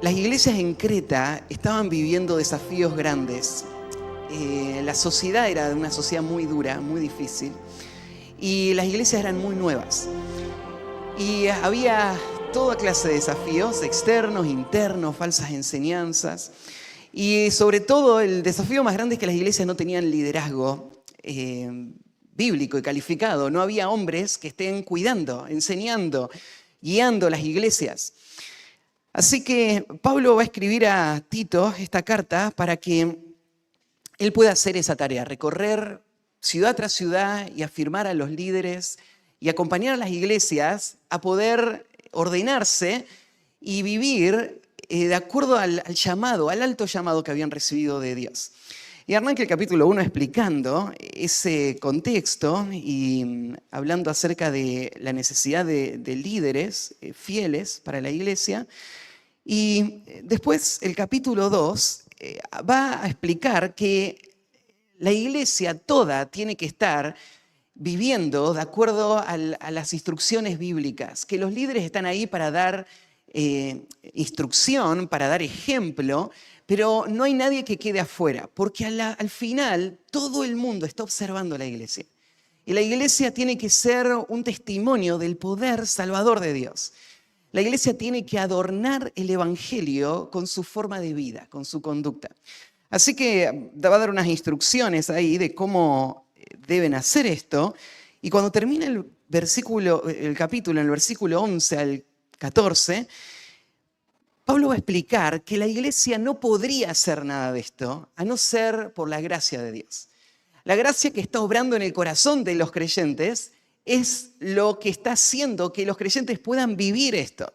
Las iglesias en Creta estaban viviendo desafíos grandes. La sociedad era una sociedad muy dura, muy difícil, y las iglesias eran muy nuevas. Y había toda clase de desafíos, externos, internos, falsas enseñanzas. Y sobre todo el desafío más grande es que las iglesias no tenían liderazgo bíblico y calificado. No había hombres que estén cuidando, enseñando, guiando las iglesias. Así que Pablo va a escribir a Tito esta carta para que él pueda hacer esa tarea, recorrer ciudad tras ciudad y afirmar a los líderes y acompañar a las iglesias a poder ordenarse y vivir de acuerdo al llamado, al alto llamado que habían recibido de Dios. Y arranca el capítulo 1 explicando ese contexto y hablando acerca de la necesidad de líderes fieles para la iglesia. Y después el capítulo 2 va a explicar que la iglesia toda tiene que estar viviendo de acuerdo a las instrucciones bíblicas, que los líderes están ahí para dar instrucción, para dar ejemplo, pero no hay nadie que quede afuera, porque al final todo el mundo está observando la iglesia. Y la iglesia tiene que ser un testimonio del poder salvador de Dios. La iglesia tiene que adornar el evangelio con su forma de vida, con su conducta. Así que va a dar unas instrucciones ahí de cómo deben hacer esto. Y cuando termina el capítulo, en el versículo 11 al 14, Pablo va a explicar que la iglesia no podría hacer nada de esto, a no ser por la gracia de Dios. La gracia que está obrando en el corazón de los creyentes es lo que está haciendo que los creyentes puedan vivir esto.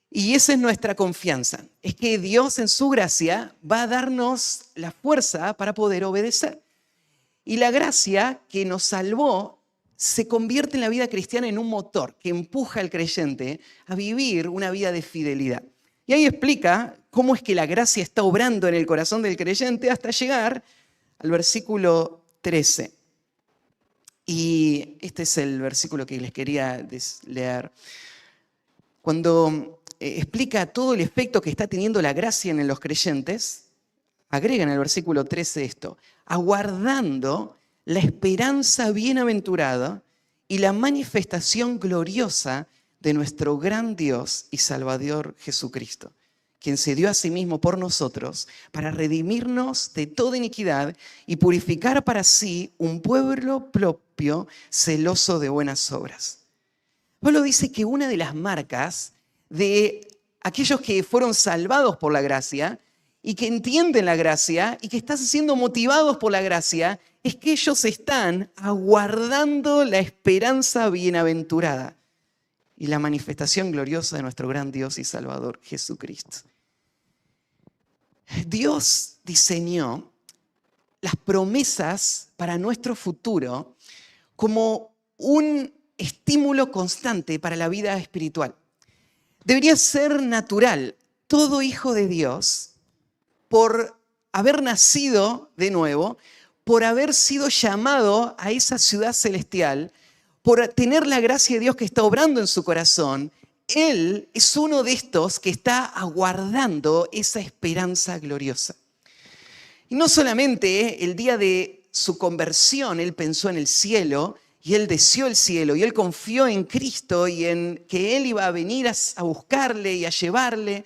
Y esa es nuestra confianza, es que Dios en su gracia va a darnos la fuerza para poder obedecer. Y la gracia que nos salvó se convierte en la vida cristiana en un motor que empuja al creyente a vivir una vida de fidelidad. Y ahí explica cómo es que la gracia está obrando en el corazón del creyente hasta llegar al versículo 13. Y este es el versículo que les quería leer. Cuando explica todo el efecto que está teniendo la gracia en los creyentes, agrega en el versículo 13 esto: aguardando la esperanza bienaventurada y la manifestación gloriosa de nuestro gran Dios y Salvador Jesucristo, quien se dio a sí mismo por nosotros para redimirnos de toda iniquidad y purificar para sí un pueblo propio celoso de buenas obras. Pablo dice que una de las marcas de aquellos que fueron salvados por la gracia y que entienden la gracia y que están siendo motivados por la gracia es que ellos están aguardando la esperanza bienaventurada y la manifestación gloriosa de nuestro gran Dios y Salvador Jesucristo. Dios diseñó las promesas para nuestro futuro como un estímulo constante para la vida espiritual. Debería ser natural. Todo hijo de Dios, por haber nacido de nuevo, por haber sido llamado a esa ciudad celestial, por tener la gracia de Dios que está obrando en su corazón, él es uno de estos que está aguardando esa esperanza gloriosa. Y no solamente el día de su conversión, él pensó en el cielo y él deseó el cielo y él confió en Cristo y en que él iba a venir a buscarle y a llevarle,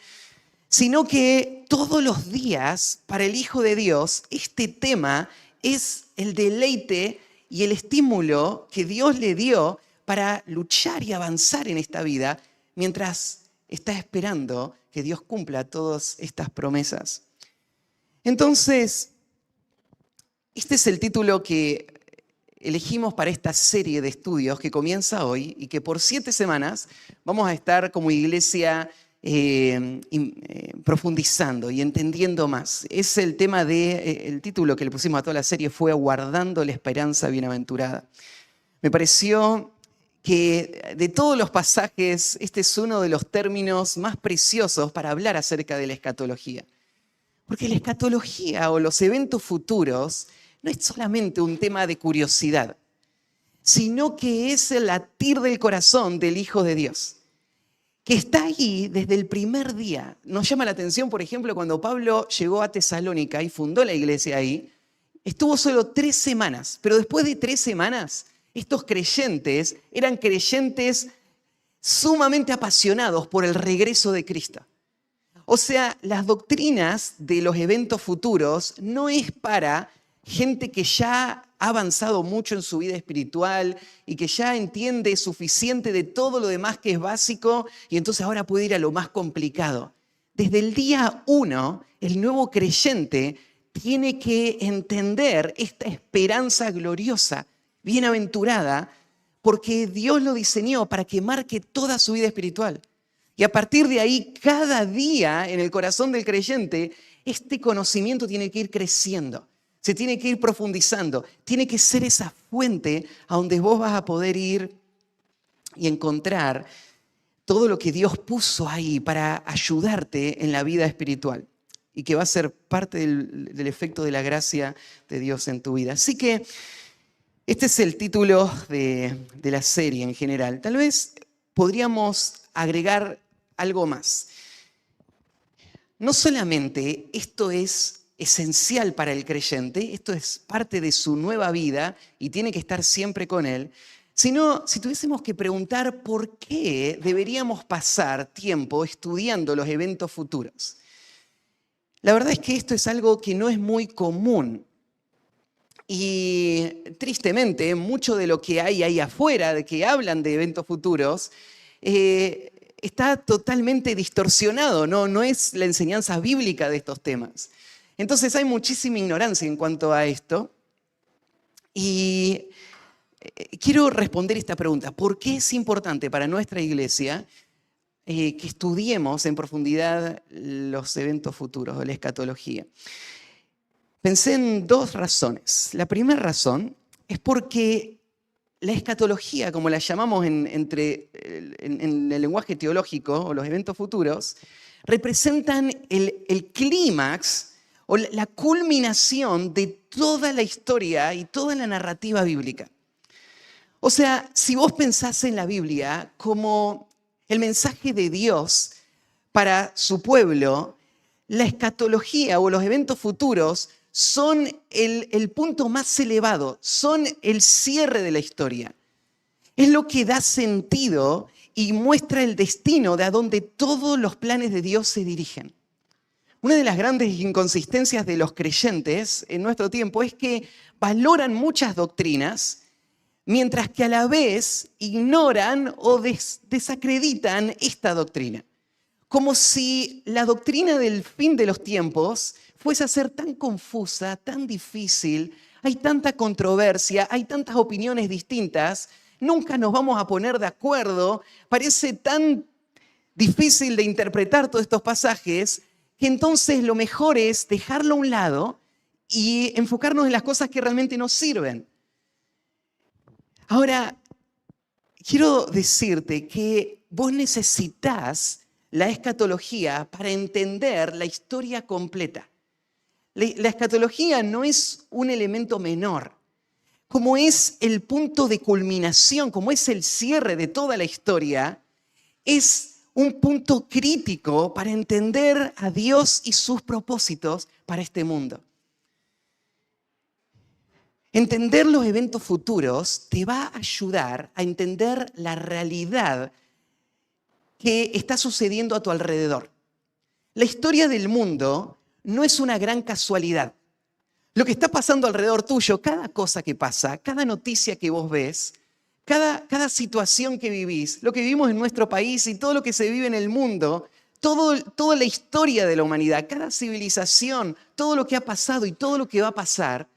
sino que todos los días para el Hijo de Dios este tema es el deleite y el estímulo que Dios le dio para luchar y avanzar en esta vida mientras está esperando que Dios cumpla todas estas promesas. Entonces, este es el título que elegimos para esta serie de estudios que comienza hoy y que por 7 semanas vamos a estar como iglesia profundizando y entendiendo más. Es el tema el título que le pusimos a toda la serie fue Aguardando la esperanza bienaventurada. Me pareció que de todos los pasajes, este es uno de los términos más preciosos para hablar acerca de la escatología. Porque la escatología o los eventos futuros no es solamente un tema de curiosidad, sino que es el latir del corazón del Hijo de Dios. que está ahí desde el primer día. Nos llama la atención, por ejemplo, cuando Pablo llegó a Tesalónica y fundó la iglesia ahí, estuvo solo 3 semanas, pero después de 3 semanas, estos creyentes eran creyentes sumamente apasionados por el regreso de Cristo. O sea, las doctrinas de los eventos futuros no es para gente que ya ha avanzado mucho en su vida espiritual y que ya entiende suficiente de todo lo demás que es básico y entonces ahora puede ir a lo más complicado. Desde el día 1, el nuevo creyente tiene que entender esta esperanza gloriosa, bienaventurada, porque Dios lo diseñó para que marque toda su vida espiritual. Y a partir de ahí, cada día en el corazón del creyente, este conocimiento tiene que ir creciendo, se tiene que ir profundizando, tiene que ser esa fuente a donde vos vas a poder ir y encontrar todo lo que Dios puso ahí para ayudarte en la vida espiritual y que va a ser parte del efecto de la gracia de Dios en tu vida. Así que este es el título de la serie en general. Tal vez podríamos agregar algo más. No solamente esto es esencial para el creyente, esto es parte de su nueva vida y tiene que estar siempre con él, sino si tuviésemos que preguntar por qué deberíamos pasar tiempo estudiando los eventos futuros. La verdad es que esto es algo que no es muy común. Y tristemente, mucho de lo que hay ahí afuera, de que hablan de eventos futuros, está totalmente distorsionado, no es la enseñanza bíblica de estos temas. Entonces hay muchísima ignorancia en cuanto a esto. Y quiero responder esta pregunta. ¿Por qué es importante para nuestra iglesia que estudiemos en profundidad los eventos futuros o la escatología? Pensé en 2 razones. La primera razón es porque la escatología, como la llamamos en el lenguaje teológico, o los eventos futuros, representan el clímax o la culminación de toda la historia y toda la narrativa bíblica. O sea, si vos pensás en la Biblia como el mensaje de Dios para su pueblo, la escatología o los eventos futuros son el punto más elevado, son el cierre de la historia. Es lo que da sentido y muestra el destino de a donde todos los planes de Dios se dirigen. Una de las grandes inconsistencias de los creyentes en nuestro tiempo es que valoran muchas doctrinas, mientras que a la vez ignoran o desacreditan esta doctrina. Como si la doctrina del fin de los tiempos fuese a ser tan confusa, tan difícil, hay tanta controversia, hay tantas opiniones distintas, nunca nos vamos a poner de acuerdo, parece tan difícil de interpretar todos estos pasajes, que entonces lo mejor es dejarlo a un lado y enfocarnos en las cosas que realmente nos sirven. Ahora, quiero decirte que vos necesitas la escatología para entender la historia completa. La escatología no es un elemento menor. Como es el punto de culminación, como es el cierre de toda la historia, es un punto crítico para entender a Dios y sus propósitos para este mundo. Entender los eventos futuros te va a ayudar a entender la realidad que está sucediendo a tu alrededor. La historia del mundo no es una gran casualidad. Lo que está pasando alrededor tuyo, cada cosa que pasa, cada noticia que vos ves, cada situación que vivís, lo que vivimos en nuestro país y todo lo que se vive en el mundo, toda la historia de la humanidad, cada civilización, todo lo que ha pasado y todo lo que va a pasar,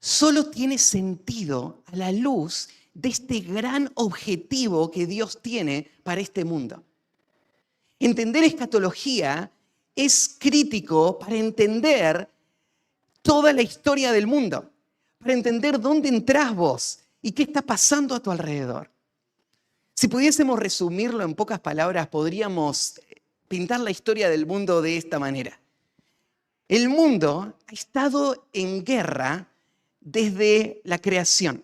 solo tiene sentido a la luz de este gran objetivo que Dios tiene para este mundo. Entender escatología es crítico para entender toda la historia del mundo, para entender dónde entrás vos y qué está pasando a tu alrededor. Si pudiésemos resumirlo en pocas palabras, podríamos pintar la historia del mundo de esta manera. El mundo ha estado en guerra desde la creación,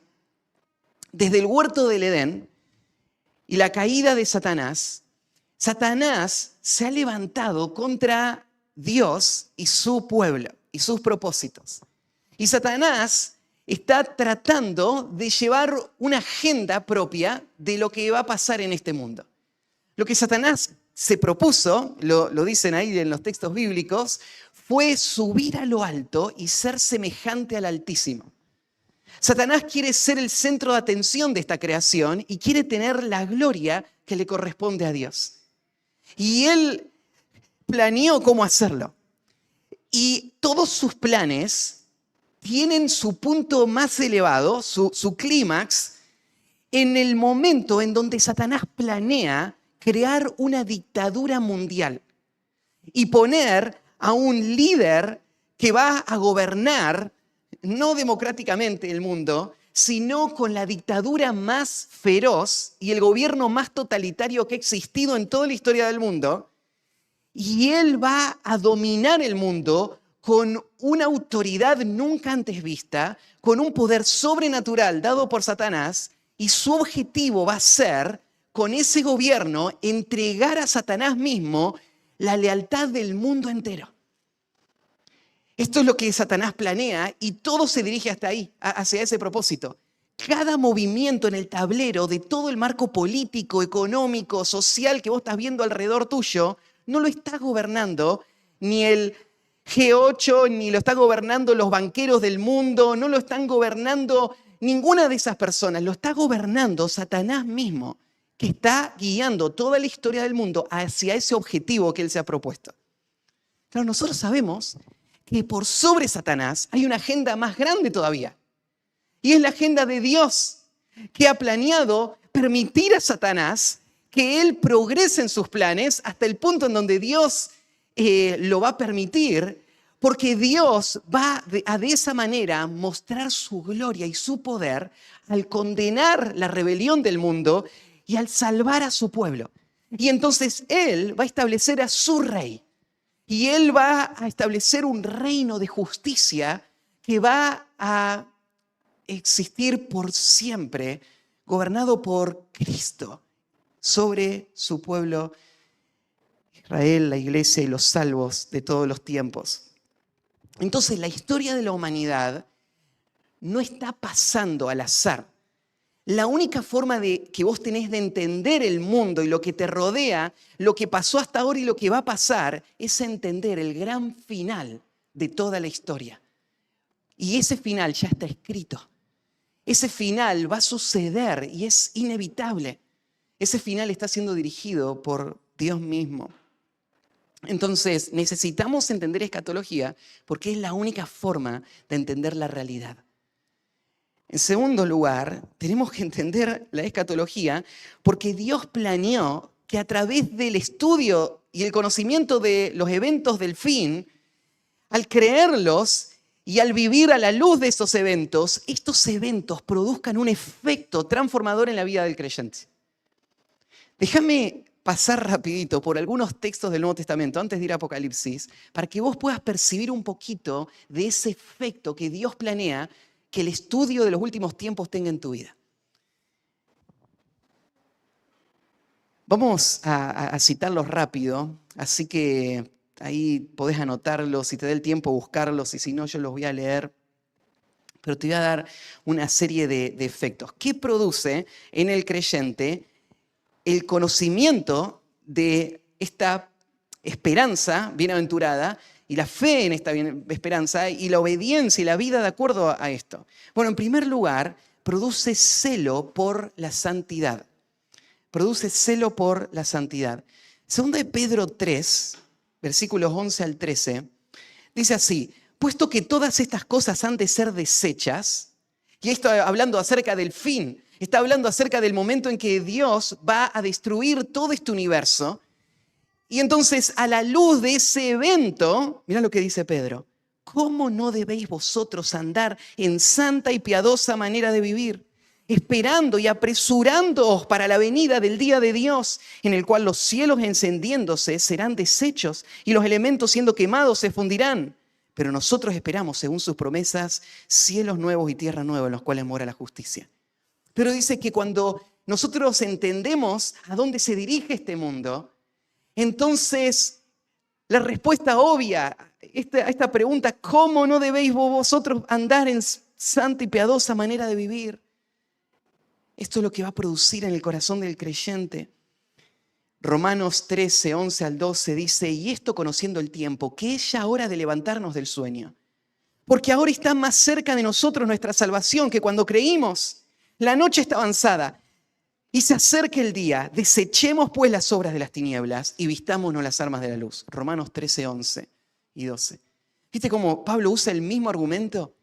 desde el huerto del Edén y la caída de Satanás. Satanás se ha levantado contra Dios y su pueblo y sus propósitos. Y Satanás está tratando de llevar una agenda propia de lo que va a pasar en este mundo. Lo que Satanás se propuso, lo dicen ahí en los textos bíblicos, fue subir a lo alto y ser semejante al Altísimo. Satanás quiere ser el centro de atención de esta creación y quiere tener la gloria que le corresponde a Dios. Y él planeó cómo hacerlo. Y todos sus planes tienen su punto más elevado, su clímax, en el momento en donde Satanás planea crear una dictadura mundial y poner a un líder que va a gobernar no democráticamente el mundo, sino con la dictadura más feroz y el gobierno más totalitario que ha existido en toda la historia del mundo. Y él va a dominar el mundo con una autoridad nunca antes vista, con un poder sobrenatural dado por Satanás, y su objetivo va a ser, con ese gobierno, entregar a Satanás mismo la lealtad del mundo entero. Esto es lo que Satanás planea y todo se dirige hasta ahí, hacia ese propósito. Cada movimiento en el tablero de todo el marco político, económico, social que vos estás viendo alrededor tuyo, no lo está gobernando ni el G8, ni lo están gobernando los banqueros del mundo, no lo están gobernando ninguna de esas personas, lo está gobernando Satanás mismo, que está guiando toda la historia del mundo hacia ese objetivo que él se ha propuesto. Claro, nosotros sabemos que por sobre Satanás hay una agenda más grande todavía. Y es la agenda de Dios, que ha planeado permitir a Satanás que él progrese en sus planes hasta el punto en donde Dios lo va a permitir, porque Dios va de esa manera mostrar su gloria y su poder al condenar la rebelión del mundo y al salvar a su pueblo. Y entonces él va a establecer a su rey. Y él va a establecer un reino de justicia que va a existir por siempre, gobernado por Cristo, sobre su pueblo Israel, la iglesia y los salvos de todos los tiempos. Entonces, la historia de la humanidad no está pasando al azar. La única forma que vos tenés de entender el mundo y lo que te rodea, lo que pasó hasta ahora y lo que va a pasar, es entender el gran final de toda la historia. Y ese final ya está escrito. Ese final va a suceder y es inevitable. Ese final está siendo dirigido por Dios mismo. Entonces, necesitamos entender escatología porque es la única forma de entender la realidad. En segundo lugar, tenemos que entender la escatología porque Dios planeó que a través del estudio y el conocimiento de los eventos del fin, al creerlos y al vivir a la luz de estos eventos produzcan un efecto transformador en la vida del creyente. Déjame pasar rapidito por algunos textos del Nuevo Testamento antes de ir a Apocalipsis para que vos puedas percibir un poquito de ese efecto que Dios planea que el estudio de los últimos tiempos tenga en tu vida. Vamos a citarlos rápido, así que ahí podés anotarlos, si te da el tiempo buscarlos, y si no yo los voy a leer. Pero te voy a dar una serie de efectos. ¿Qué produce en el creyente el conocimiento de esta esperanza bienaventurada y la fe en esta esperanza y la obediencia y la vida de acuerdo a esto? Bueno, en primer lugar, produce celo por la santidad. Produce celo por la santidad. Segunda de Pedro 3, versículos 11 al 13, dice así: puesto que todas estas cosas han de ser desechas, y esto hablando acerca del fin, está hablando acerca del momento en que Dios va a destruir todo este universo. Y entonces, a la luz de ese evento, mirá lo que dice Pedro: ¿cómo no debéis vosotros andar en santa y piadosa manera de vivir, esperando y apresurándoos para la venida del día de Dios, en el cual los cielos encendiéndose serán deshechos y los elementos siendo quemados se fundirán? Pero nosotros esperamos, según sus promesas, cielos nuevos y tierra nueva en los cuales mora la justicia. Pero dice que cuando nosotros entendemos a dónde se dirige este mundo, Entonces, la respuesta obvia a esta pregunta, ¿cómo no debéis vosotros andar en santa y piadosa manera de vivir? Esto es lo que va a producir en el corazón del creyente. Romanos 13, 11 al 12 dice, y esto conociendo el tiempo, que es ya hora de levantarnos del sueño. Porque ahora está más cerca de nosotros nuestra salvación que cuando creímos. La noche está avanzada y se acerca el día. Desechemos pues las obras de las tinieblas y vistámonos las armas de la luz. Romanos 13, 11 y 12. ¿Viste cómo Pablo usa el mismo argumento?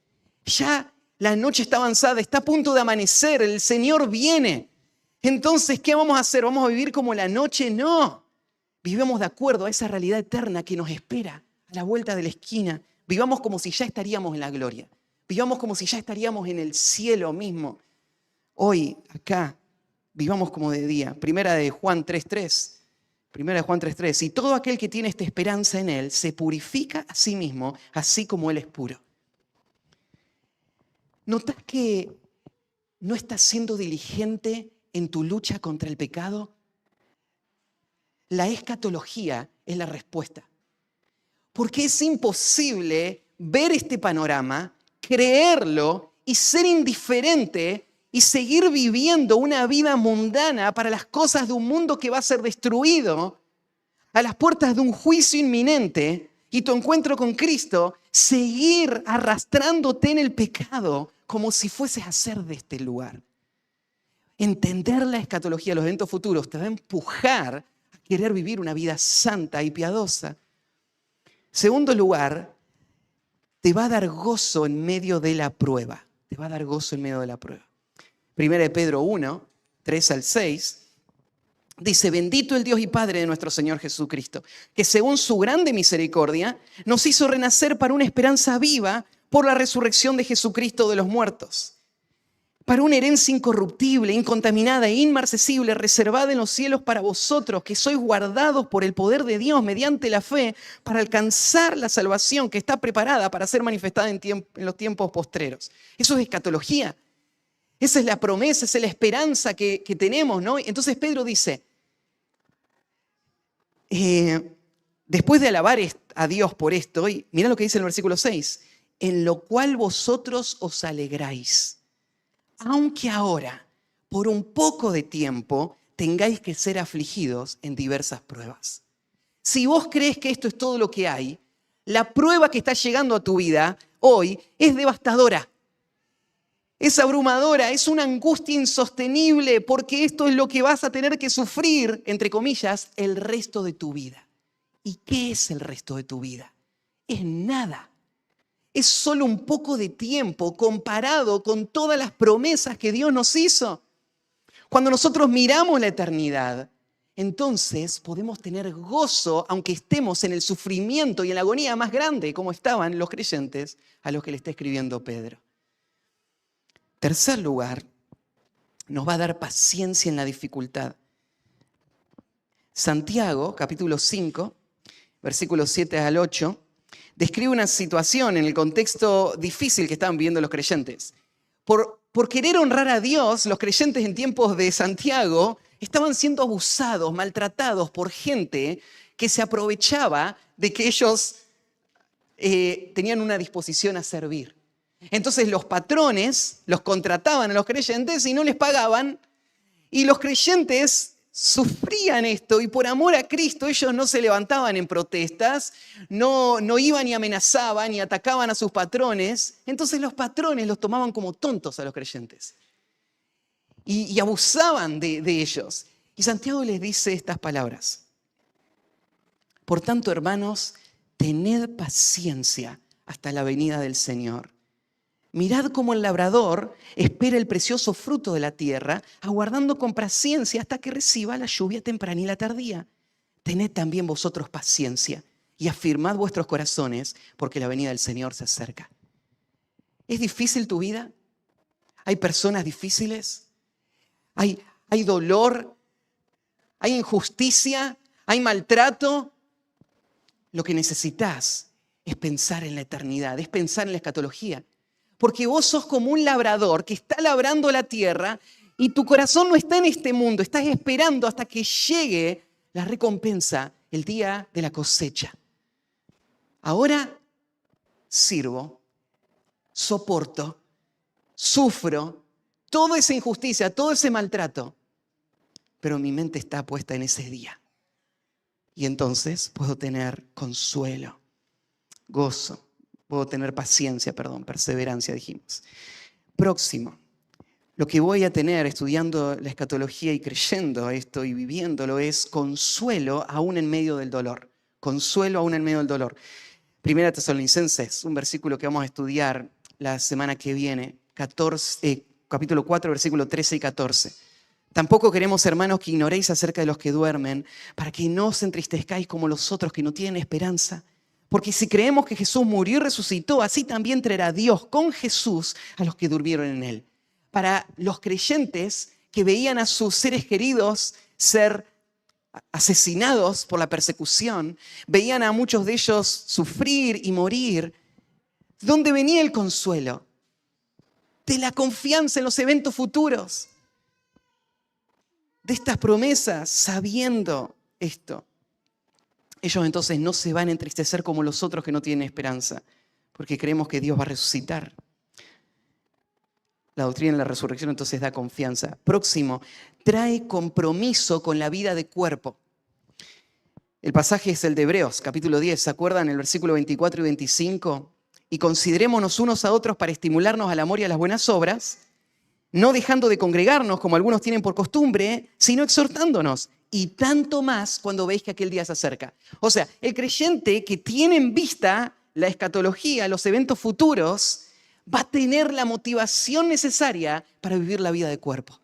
Ya la noche está avanzada, está a punto de amanecer, el Señor viene. Entonces, ¿qué vamos a hacer? ¿Vamos a vivir como la noche? No. Vivamos de acuerdo a esa realidad eterna que nos espera a la vuelta de la esquina. Vivamos como si ya estaríamos en la gloria. Vivamos como si ya estaríamos en el cielo mismo. Hoy, acá, vivamos como de día. Primera de Juan 3:3. Primera de Juan 3:3. Y todo aquel que tiene esta esperanza en Él se purifica a sí mismo, así como Él es puro. ¿Notas que no estás siendo diligente en tu lucha contra el pecado? La escatología es la respuesta. Porque es imposible ver este panorama, creerlo y ser indiferente y seguir viviendo una vida mundana para las cosas de un mundo que va a ser destruido a las puertas de un juicio inminente y tu encuentro con Cristo, seguir arrastrándote en el pecado como si fueses a ser de este lugar. Entender la escatología, los eventos futuros, te va a empujar a querer vivir una vida santa y piadosa. Segundo lugar, te va a dar gozo en medio de la prueba. Te va a dar gozo en medio de la prueba. Primera de Pedro 1, 3 al 6, dice, bendito el Dios y Padre de nuestro Señor Jesucristo, que según su grande misericordia nos hizo renacer para una esperanza viva por la resurrección de Jesucristo de los muertos, para una herencia incorruptible, incontaminada e inmarcesible, reservada en los cielos para vosotros, que sois guardados por el poder de Dios mediante la fe, para alcanzar la salvación que está preparada para ser manifestada en los tiempos postreros. Eso es escatología. Esa es la promesa, esa es la esperanza que tenemos, ¿no? Entonces Pedro dice, después de alabar a Dios por esto, y mira lo que dice en el versículo 6, en lo cual vosotros os alegráis, aunque ahora, por un poco de tiempo, tengáis que ser afligidos en diversas pruebas. Si vos crees que esto es todo lo que hay, la prueba que está llegando a tu vida hoy es devastadora. Es abrumadora, es una angustia insostenible, porque esto es lo que vas a tener que sufrir, entre comillas, el resto de tu vida. ¿Y qué es el resto de tu vida? Es nada. Es solo un poco de tiempo comparado con todas las promesas que Dios nos hizo. Cuando nosotros miramos la eternidad, entonces podemos tener gozo aunque estemos en el sufrimiento y en la agonía más grande, como estaban los creyentes a los que le está escribiendo Pedro. Tercer lugar, nos va a dar paciencia en la dificultad. Santiago, capítulo 5, versículos 7 al 8, describe una situación en el contexto difícil que estaban viviendo los creyentes. Por querer honrar a Dios, los creyentes en tiempos de Santiago estaban siendo abusados, maltratados por gente que se aprovechaba de que ellos tenían una disposición a servir. Entonces los patrones los contrataban a los creyentes y no les pagaban, y los creyentes sufrían esto, y por amor a Cristo ellos no se levantaban en protestas, no iban y amenazaban y atacaban a sus patrones. Entonces los patrones los tomaban como tontos a los creyentes y abusaban de ellos. Y Santiago les dice estas palabras: por tanto, hermanos, tened paciencia hasta la venida del Señor. Mirad cómo el labrador espera el precioso fruto de la tierra, aguardando con paciencia hasta que reciba la lluvia temprana y la tardía. Tened también vosotros paciencia y afirmad vuestros corazones, porque la venida del Señor se acerca. ¿Es difícil tu vida? ¿Hay personas difíciles? ¿Hay dolor? ¿Hay injusticia? ¿Hay maltrato? Lo que necesitas es pensar en la eternidad, es pensar en la escatología. Porque vos sos como un labrador que está labrando la tierra y tu corazón no está en este mundo, estás esperando hasta que llegue la recompensa, el día de la cosecha. Ahora sirvo, soporto, sufro toda esa injusticia, todo ese maltrato, pero mi mente está puesta en ese día. Y entonces puedo tener consuelo, gozo, puedo tener perseverancia dijimos. Próximo, lo que voy a tener estudiando la escatología y creyendo esto y viviéndolo es consuelo aún en medio del dolor. Consuelo aún en medio del dolor. Primera Tesalonicenses, un versículo que vamos a estudiar la semana que viene, capítulo 4, versículo 13 y 14. Tampoco queremos, hermanos, que ignoréis acerca de los que duermen, para que no os entristezcáis como los otros que no tienen esperanza. Porque si creemos que Jesús murió y resucitó, así también traerá Dios con Jesús a los que durmieron en él. Para los creyentes que veían a sus seres queridos ser asesinados por la persecución, veían a muchos de ellos sufrir y morir, ¿dónde venía el consuelo? De la confianza en los eventos futuros, de estas promesas, sabiendo esto. Ellos entonces no se van a entristecer como los otros que no tienen esperanza, porque creemos que Dios va a resucitar. La doctrina de la resurrección entonces da confianza. Próximo, trae compromiso con la vida de cuerpo. El pasaje es el de Hebreos, capítulo 10, ¿se acuerdan? El versículo 24 y 25. Y considerémonos unos a otros para estimularnos al amor y a las buenas obras, no dejando de congregarnos como algunos tienen por costumbre, sino exhortándonos. Y tanto más cuando veis que aquel día se acerca. O sea, el creyente que tiene en vista la escatología, los eventos futuros, va a tener la motivación necesaria para vivir la vida de cuerpo,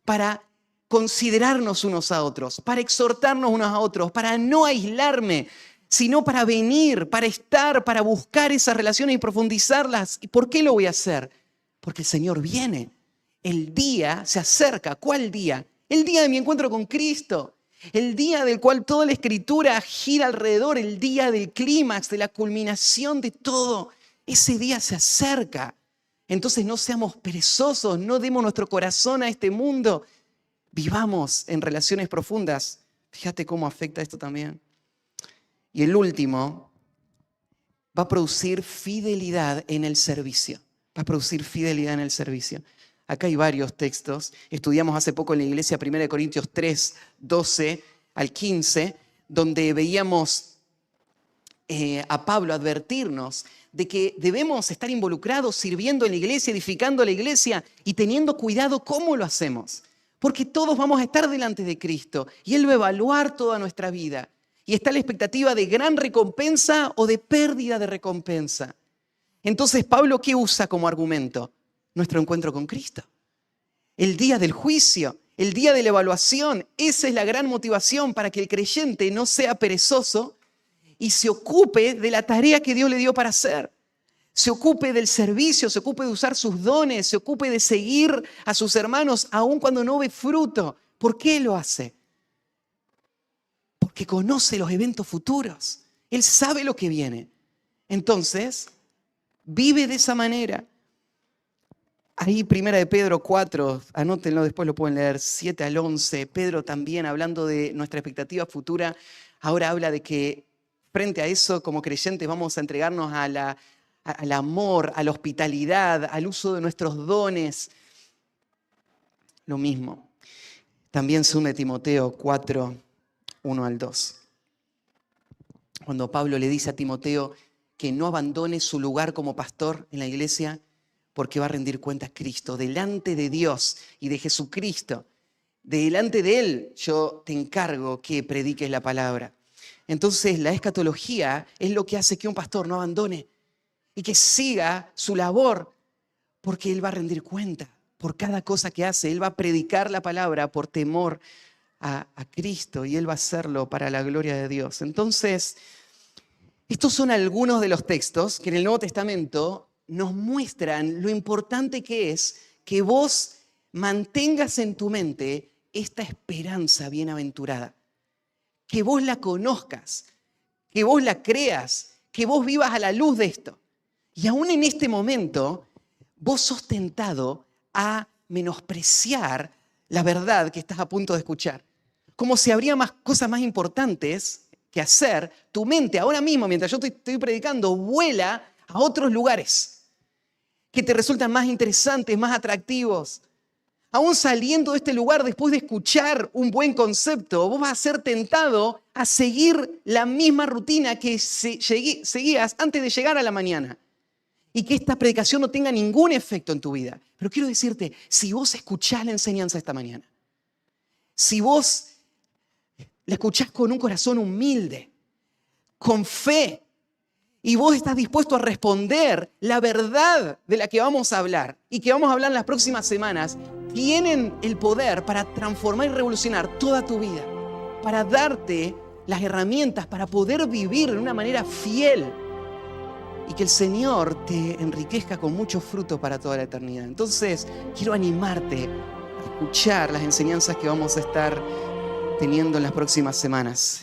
para considerarnos unos a otros, para exhortarnos unos a otros, para no aislarme, sino para venir, para estar, para buscar esas relaciones y profundizarlas. ¿Y por qué lo voy a hacer? Porque el Señor viene. El día se acerca. ¿Cuál día? El día de mi encuentro con Cristo. El día del cual toda la Escritura gira alrededor. El día del clímax, de la culminación de todo. Ese día se acerca. Entonces no seamos perezosos, no demos nuestro corazón a este mundo. Vivamos en relaciones profundas. Fíjate cómo afecta esto también. Y el último, va a producir fidelidad en el servicio. Va a producir fidelidad en el servicio. Acá hay varios textos. Estudiamos hace poco en la iglesia 1 Corintios 3, 12 al 15, donde veíamos a Pablo advertirnos de que debemos estar involucrados sirviendo en la iglesia, edificando la iglesia y teniendo cuidado cómo lo hacemos. Porque todos vamos a estar delante de Cristo y Él va a evaluar toda nuestra vida. Y está la expectativa de gran recompensa o de pérdida de recompensa. Entonces, Pablo, ¿qué usa como argumento? Nuestro encuentro con Cristo. El día del juicio, el día de la evaluación. Esa es la gran motivación para que el creyente no sea perezoso y se ocupe de la tarea que Dios le dio para hacer. Se ocupe del servicio, se ocupe de usar sus dones, se ocupe de seguir a sus hermanos aun cuando no ve fruto. ¿Por qué lo hace? Porque conoce los eventos futuros. Él sabe lo que viene. Entonces, vive de esa manera. Ahí 1 de Pedro 4, anótenlo, después lo pueden leer, 7 al 11. Pedro también, hablando de nuestra expectativa futura, ahora habla de que frente a eso, como creyentes, vamos a entregarnos al amor, a la hospitalidad, al uso de nuestros dones. Lo mismo. También se une Timoteo 4, 1 al 2. Cuando Pablo le dice a Timoteo que no abandone su lugar como pastor en la iglesia, porque va a rendir cuenta a Cristo, delante de Dios y de Jesucristo. Delante de Él yo te encargo que prediques la palabra. Entonces la escatología es lo que hace que un pastor no abandone y que siga su labor, porque Él va a rendir cuenta por cada cosa que hace. Él va a predicar la palabra por temor a Cristo y Él va a hacerlo para la gloria de Dios. Entonces, estos son algunos de los textos que en el Nuevo Testamento nos muestran lo importante que es que vos mantengas en tu mente esta esperanza bienaventurada, que vos la conozcas, que vos la creas, que vos vivas a la luz de esto. Y aún en este momento, vos sos tentado a menospreciar la verdad que estás a punto de escuchar. Como si habría cosas más importantes que hacer, tu mente ahora mismo, mientras yo estoy predicando, vuela a otros lugares que te resultan más interesantes, más atractivos. Aún saliendo de este lugar, después de escuchar un buen concepto, vos vas a ser tentado a seguir la misma rutina que seguías antes de llegar a la mañana. Y que esta predicación no tenga ningún efecto en tu vida. Pero quiero decirte, si vos escuchás la enseñanza esta mañana, si vos la escuchás con un corazón humilde, con fe, y vos estás dispuesto a responder la verdad de la que vamos a hablar y que vamos a hablar en las próximas semanas, tienen el poder para transformar y revolucionar toda tu vida, para darte las herramientas para poder vivir de una manera fiel y que el Señor te enriquezca con mucho fruto para toda la eternidad. Entonces, quiero animarte a escuchar las enseñanzas que vamos a estar teniendo en las próximas semanas.